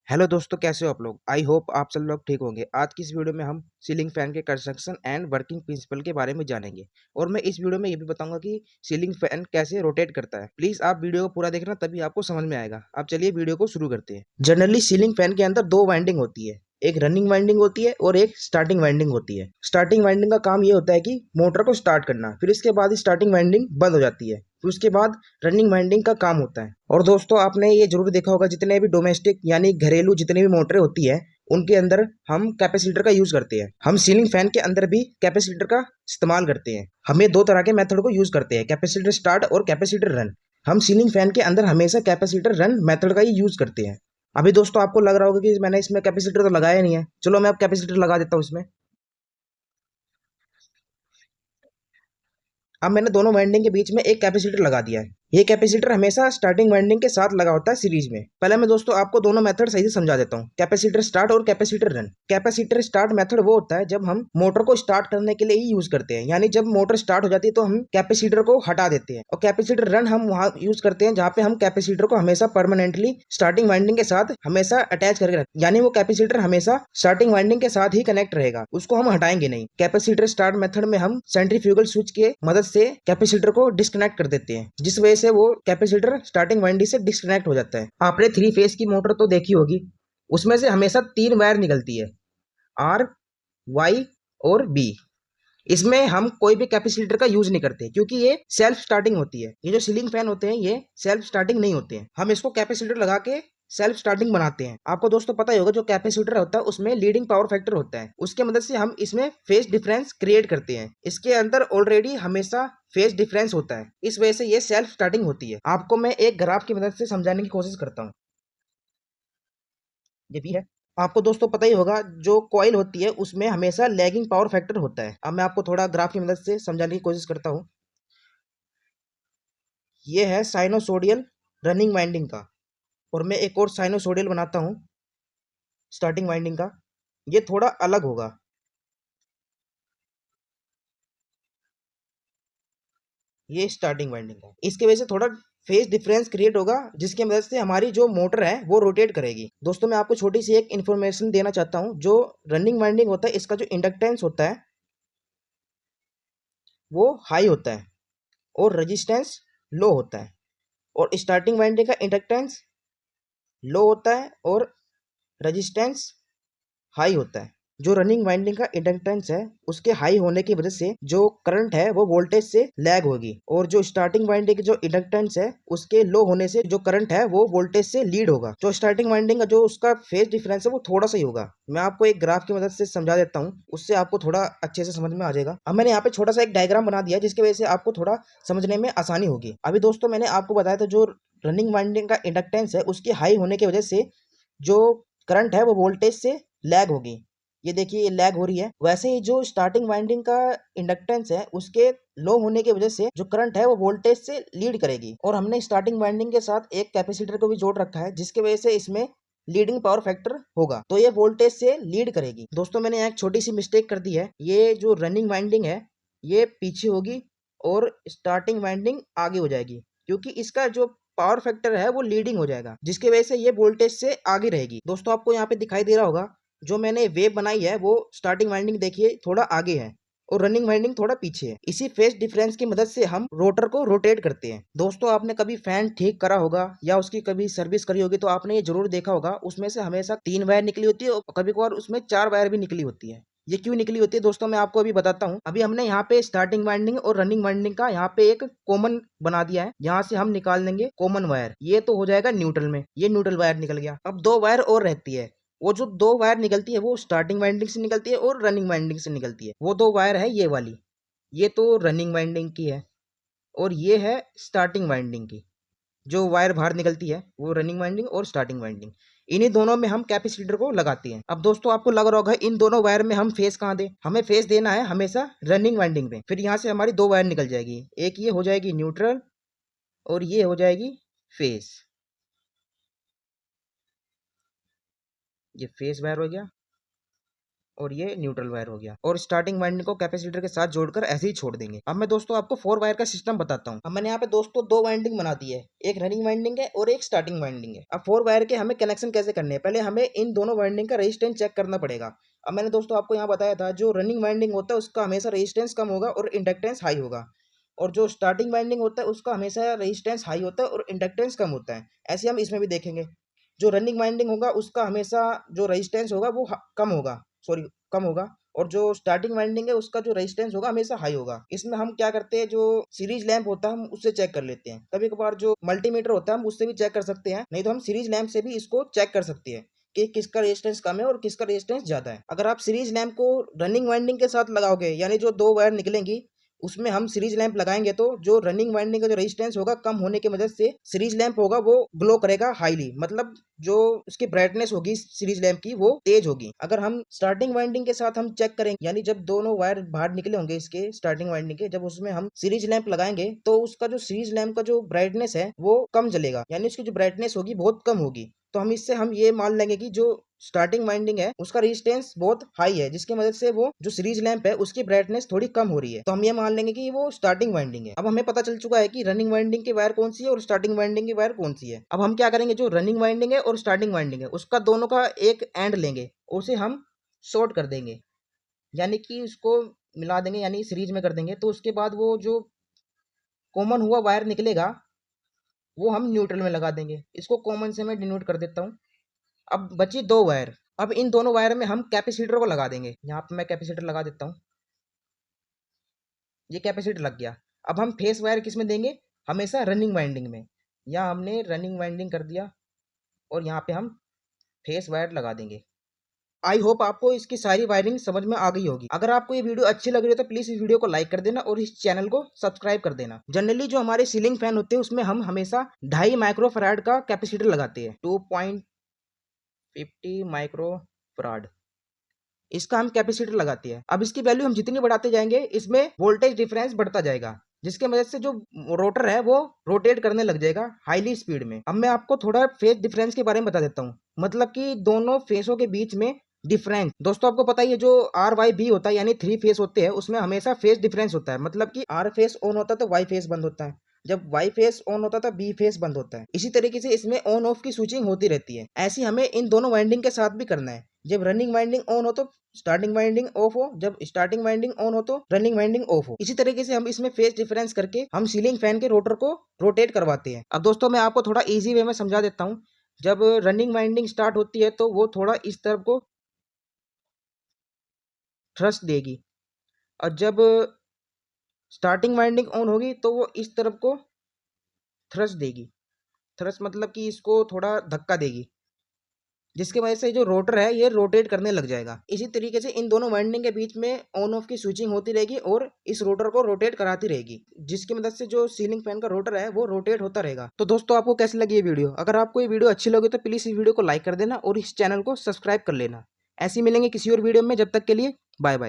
Hello दोस्तों, कैसे हो आप लोग। आई होप आप सब लोग ठीक होंगे। आज की इस वीडियो में हम सीलिंग फैन के कंस्ट्रक्शन एंड वर्किंग प्रिंसिपल के बारे में जानेंगे। और मैं इस वीडियो में ये भी बताऊंगा कि सीलिंग फैन कैसे रोटेट करता है। प्लीज आप वीडियो को पूरा देखना, तभी आपको समझ में आएगा। आप चलिए वीडियो को शुरू करते हैं। जनरली सीलिंग फैन के अंदर दो वाइंडिंग होती है, एक रनिंग वाइंडिंग होती है और एक स्टार्टिंग वाइंडिंग होती है। स्टार्टिंग वाइंडिंग का काम ये होता है कि मोटर को स्टार्ट करना, फिर इसके बाद स्टार्टिंग वाइंडिंग बंद हो जाती है, फिर उसके बाद रनिंग वाइंडिंग का काम होता है। और दोस्तों, आपने ये जरूर देखा होगा, जितने भी डोमेस्टिक यानी घरेलू जितनी भी मोटरें होती है उनके अंदर हम कैपेसिटर का यूज करते हैं। हम सीलिंग फैन के अंदर भी कैपेसिटर का इस्तेमाल करते हैं। हमें दो तरह के मेथड को यूज करते हैं, कैपेसिटर स्टार्ट और कैपेसिटर रन। हम सीलिंग फैन के अंदर हमेशा कैपेसिटर रन मेथड का ही यूज करते हैं। अभी दोस्तों आपको लग रहा होगा कि मैंने इसमें कैपेसिटर तो लगाया नहीं है। चलो मैं अब कैपेसिटर लगा देता हूँ इसमें। अब मैंने दोनों वाइंडिंग के बीच में एक कैपेसिटर लगा दिया है। ये कैपेसिटर हमेशा स्टार्टिंग वाइंडिंग के साथ लगा होता है सीरीज में। पहले मैं दोस्तों आपको दोनों मेथड सही से समझा देता हूँ, कैपेसिटर स्टार्ट और capacitor run. Capacitor start method वो होता है जब हम मोटर को स्टार्ट करने के लिए ही यूज करते हैं, यानी जब मोटर स्टार्ट हो जाती है तो हम कैपेसिटर को हटा देते हैं। और कैपेसिटर रन हम वहां यूज करते हैं जहाँ पे हम कैपेसिटर को हमेशा परमानेंटली स्टार्टिंग वाइंडिंग के साथ हमेशा अटैच करके रखें, यानी वो कैपेसिटर हमेशा स्टार्टिंग वाइंडिंग के साथ ही कनेक्ट रहेगा, उसको हम हटाएंगे नहीं। कैपेसिटर स्टार्ट मेथड में हम सेंट्रीफ्यूगल स्विच के मदद से कैपेसिटर को डिस्कनेक्ट कर देते हैं, जिस वजह से वो कैपेसिटर स्टार्टिंग वाइंडिंग से डिस्कनेक्ट हो जाता है। आपने थ्री फेज की मोटर तो देखी होगी, उसमें से हमेशा तीन वायर निकलती है, आर, वाई और बी। इसमें हम कोई भी कैपेसिटर का यूज नहीं करते, क्योंकि ये सेल्फ स्टार्टिंग होती है। ये जो सीलिंग फैन होते हैं ये सेल्फ स्टार्टिंग नहीं होते हैं। हम इसको कैपेसिटर लगा के सेल्फ स्टार्टिंग बनाते हैं। आपको दोस्तों पता ही होगा, जो कैपेसिटर होता है उसमें लीडिंग पावर फैक्टर होता है, उसके मदद से हम इसमें फेज डिफरेंस क्रिएट करते हैं। इसके अंदर ऑलरेडी हमेशा फेज डिफरेंस होता है, इस वजह से ये सेल्फ स्टार्टिंग होती है। आपको मैं एक ग्राफ की मदद से समझाने की कोशिश करता हूँ। ये भी है। आपको दोस्तों पता ही होगा, जो कॉइल होती है उसमें हमेशा लैगिंग पावर फैक्टर होता है। अब मैं आपको थोड़ा ग्राफ की मदद से समझाने की कोशिश करता हूँ। ये है साइनोसोडियल रनिंग वाइंडिंग का, और मैं एक और साइनोसोडियल बनाता हूँ स्टार्टिंग वाइंडिंग का। ये थोड़ा अलग होगा। ये स्टार्टिंग वाइंडिंग का, इसके वजह से थोड़ा फेज डिफरेंस क्रिएट होगा, जिसकी मदद से हमारी जो मोटर है वो रोटेट करेगी। दोस्तों मैं आपको छोटी सी एक इन्फॉर्मेशन देना चाहता हूँ। जो रनिंग वाइंडिंग होता है, इसका जो इंडक्टेंस होता है वो हाई होता है और रेजिस्टेंस लो होता है। और स्टार्टिंग वाइंडिंग का इंडक्टेंस लो होता है और रेजिस्टेंस हाई होता है। जो रनिंग वाइंडिंग का इंडक्टेंस है उसके हाई होने की वजह से जो करंट है वो वोल्टेज से लैग होगी, और जो स्टार्टिंग वाइंडिंग की जो इंडक्टेंस है उसके लो होने से जो करंट है वो वोल्टेज से लीड होगा। जो स्टार्टिंग वाइंडिंग का जो उसका फेज डिफरेंस है वो थोड़ा सा ही होगा। मैं आपको एक ग्राफ की मदद से समझा देता हूँ, उससे आपको थोड़ा अच्छे से समझ में आ जाएगा। अब मैंने यहाँ पे छोटा सा एक डायग्राम बना दिया, जिसकी वजह से आपको थोड़ा समझने में आसानी होगी। अभी दोस्तों मैंने आपको बताया था, जो रनिंग वाइंडिंग का इंडक्टेंस है उसकी हाई होने की वजह से जो करंट है वो वोल्टेज से लैग होगी। ये देखिए ये लैग हो रही है। वैसे ही जो स्टार्टिंग वाइंडिंग का इंडक्टेंस है उसके लो होने की वजह से जो करंट है वो वोल्टेज से लीड करेगी। और हमने स्टार्टिंग वाइंडिंग के साथ एक कैपेसिटर को भी जोड़ रखा है, जिसकी वजह से इसमें लीडिंग पावर फैक्टर होगा, तो ये वोल्टेज से लीड करेगी। दोस्तों मैंने यहाँ एक छोटी सी मिस्टेक कर दी है। ये जो रनिंग वाइंडिंग है ये पीछे होगी और स्टार्टिंग वाइंडिंग आगे हो जाएगी, क्योंकि इसका जो पावर फैक्टर है वो लीडिंग हो जाएगा, जिसकी वजह से ये वोल्टेज से आगे रहेगी। दोस्तों आपको यहाँ पे दिखाई दे रहा होगा, जो मैंने वेव बनाई है वो स्टार्टिंग वाइंडिंग देखिए थोड़ा आगे है और रनिंग वाइंडिंग थोड़ा पीछे है। इसी फेज डिफरेंस की मदद से हम रोटर को रोटेट करते हैं। दोस्तों आपने कभी फैन ठीक करा होगा या उसकी कभी सर्विस करी होगी, तो आपने ये जरूर देखा होगा, उसमें से हमेशा तीन वायर निकली होती है और कभी कभार उसमें चार वायर भी निकली होती है। ये क्यों निकली होती है दोस्तों, मैं आपको अभी बताता हूँ। अभी हमने यहाँ पे स्टार्टिंग वाइंडिंग और रनिंग वाइंडिंग का यहाँ पे एक कॉमन बना दिया है, यहाँ से हम निकाल देंगे कॉमन वायर। ये तो हो जाएगा न्यूट्रल में, ये न्यूट्रल वायर निकल गया। अब दो वायर और रहती है, वो जो दो वायर निकलती है वो स्टार्टिंग वाइंडिंग से निकलती है और रनिंग वाइंडिंग से निकलती है। वो दो वायर है ये वाली, ये तो रनिंग वाइंडिंग की है और ये है स्टार्टिंग वाइंडिंग की। जो वायर बाहर निकलती है वो रनिंग वाइंडिंग और स्टार्टिंग वाइंडिंग। इन्हीं दोनों में हम कैपेसिटर को लगाते हैं। अब दोस्तों आपको लग रहा होगा इन दोनों वायर में हम फेस कहाँ दें। हमें फेस देना है हमेशा रनिंग वाइंडिंग में। फिर यहाँ से हमारी दो वायर निकल जाएगी, एक ये हो जाएगी न्यूट्रल और ये हो जाएगी फेस। ये फेस वायर हो गया और ये न्यूट्रल वायर हो गया, और स्टार्टिंग वाइंडिंग को कैपेसिटर के साथ जोड़कर ऐसे ही छोड़ देंगे। अब मैं दोस्तों आपको 4 वायर का सिस्टम बताता हूँ। अब मैंने यहाँ पे दोस्तों 2 वाइंडिंग बना दी है, एक रनिंग वाइंडिंग है और एक स्टार्टिंग वाइंडिंग है। अब 4 वायर के हमें कनेक्शन कैसे करने हैं, पहले हमें इन दोनों वाइंडिंग का रेजिस्टेंस चेक करना पड़ेगा। अब मैंने दोस्तों आपको यहाँ बताया था, जो रनिंग वाइंडिंग होता है उसका हमेशा रेजिस्टेंस कम होगा और इंडक्टेंस हाई होगा, और जो स्टार्टिंग वाइंडिंग होता है उसका हमेशा रेजिस्टेंस हाई होता है और इंडक्टेंस कम होता है। ऐसे हम इसमें भी देखेंगे, जो रनिंग वाइंडिंग होगा उसका हमेशा जो रेजिस्टेंस होगा वो कम होगा, सॉरी कम होगा, और जो स्टार्टिंग वाइंडिंग है उसका जो रेजिस्टेंस होगा हमेशा हाई होगा। इसमें हम क्या करते हैं, जो सीरीज लैंप होता है हम उससे चेक कर लेते हैं, कभी कभार जो मल्टीमीटर होता है हम उससे भी चेक कर सकते हैं, नहीं तो हम सीरीज लैंप से भी इसको चेक कर सकते हैं कि किसका रेजिस्टेंस कम है और किसका रेजिस्टेंस ज्यादा है। अगर आप सीरीज लैंप को रनिंग वाइंडिंग के साथ लगाओगे, यानी जो 2 वायर निकलेंगी उसमें हम सीरीज लैंप लगाएंगे, तो जो रनिंग वाइंडिंग का जो रेजिस्टेंस होगा कम होने की मदद से सीरीज लैंप होगा वो ग्लो करेगा हाईली, मतलब जो उसकी ब्राइटनेस होगी सीरीज लैंप की वो तेज होगी। अगर हम स्टार्टिंग वाइंडिंग के साथ हम चेक करेंगे, यानी जब दोनों वायर बाहर निकले होंगे इसके स्टार्टिंग वाइंडिंग के, जब उसमें हम सीरीज लैंप लगाएंगे तो उसका जो सीरीज लैंप का जो ब्राइटनेस है वो कम जलेगा, यानी उसकी जो ब्राइटनेस होगी बहुत कम होगी। तो हम इससे हम ये मान लेंगे कि जो स्टार्टिंग वाइंडिंग है उसका रेजिस्टेंस बहुत हाई है, जिसकी मदद से वो जो सीरीज लैंप है उसकी ब्राइटनेस थोड़ी कम हो रही है, तो हम ये मान लेंगे कि वो स्टार्टिंग वाइंडिंग है। अब हमें पता चल चुका है कि रनिंग वाइंडिंग की वायर कौन सी है और स्टार्टिंग वाइंडिंग की वायर कौन सी है। अब हम क्या करेंगे, जो रनिंग वाइंडिंग है और स्टार्टिंग वाइंडिंग है उसका दोनों का एक एंड लेंगे, उसे हम शॉर्ट कर देंगे, यानी कि उसको मिला देंगे, यानी सीरीज में कर देंगे। तो उसके बाद वो जो कॉमन हुआ वायर निकलेगा वो हम न्यूट्रल में लगा देंगे, इसको कॉमन से मैं डिनोट कर देता हूँ। अब बची 2 वायर, अब इन दोनों वायर में हम कैपेसिटर को लगा देंगे। यहाँ पे मैं कैपेसिटर लगा देता हूँ, ये कैपेसिटर लग गया। अब हम फेस वायर किस में देंगे, हमेशा रनिंग वाइंडिंग में। यहाँ हमने रनिंग वाइंडिंग कर दिया और यहाँ पे हम फेस वायर लगा देंगे। आई होप आपको इसकी सारी वायरिंग समझ में आ गई होगी। अगर आपको ये वीडियो अच्छी लग रही है तो प्लीज इस वीडियो को लाइक कर देना और इस चैनल को सब्सक्राइब कर देना। जनरली जो हमारे सीलिंग फैन होते हैं उसमें हम हमेशा 2.5 माइक्रोफैराड का कैपेसिटर लगाते हैं, 2.50 माइक्रोफैराड इसका हम कैपेसिटर लगाते हैं। अब इसकी वैल्यू हम जितनी बढ़ाते जाएंगे इसमें वोल्टेज डिफरेंस बढ़ता जाएगा, जिसके वजह से जो रोटर है वो रोटेट करने लग जाएगा हाईली स्पीड में। अब मैं आपको थोड़ा फेज डिफरेंस के बारे में बता देता हूँ, मतलब कि दोनों फेसों के बीच में डिफरेंस। दोस्तों आपको पता ही है, जो आर वाई बी होता है यानी 3 फेस होते हैं उसमें हमेशा फेस डिफरेंस होता है, मतलब कि आर फेस ऑन होता है तो वाई फेस बंद होता है, जब वाई फेस ऑन होता है तो बी फेस बंद होता है। इसी तरीके से इसमें ऑन ऑफ की स्विचिंग होती रहती है। ऐसी हमें इन दोनों वाइंडिंग के साथ भी करना है, जब रनिंग वाइंडिंग ऑन हो तो स्टार्टिंग वाइंडिंग ऑफ हो, जब स्टार्टिंग वाइंडिंग ऑन हो तो रनिंग वाइंडिंग ऑफ हो। इसी तरीके से हम इसमें फेस डिफरेंस करके हम सीलिंग फैन के रोटर को रोटेट करवाते हैं। अब दोस्तों मैं आपको थोड़ा इजी वे में समझा देता हूँ। जब रनिंग वाइंडिंग स्टार्ट होती है तो वो थोड़ा इस तरफ को थ्रस्ट देगी, और जब स्टार्टिंग वाइंडिंग ऑन होगी तो वो इस तरफ को थ्रस्ट देगी। थ्रस्ट मतलब कि इसको थोड़ा धक्का देगी, जिसकी वजह से जो रोटर है ये रोटेट करने लग जाएगा। इसी तरीके से इन दोनों वाइंडिंग के बीच में ऑन ऑफ की स्विचिंग होती रहेगी और इस रोटर को रोटेट कराती रहेगी, जिसकी मदद से जो सीलिंग फैन का रोटर है वो रोटेट होता रहेगा। तो दोस्तों आपको कैसी लगी ये वीडियो? अगर आपको ये वीडियो अच्छी लगी तो प्लीज इस वीडियो को लाइक कर देना और इस चैनल को सब्सक्राइब कर लेना। ऐसे ही मिलेंगे किसी और वीडियो में, जब तक के लिए बाय बाय।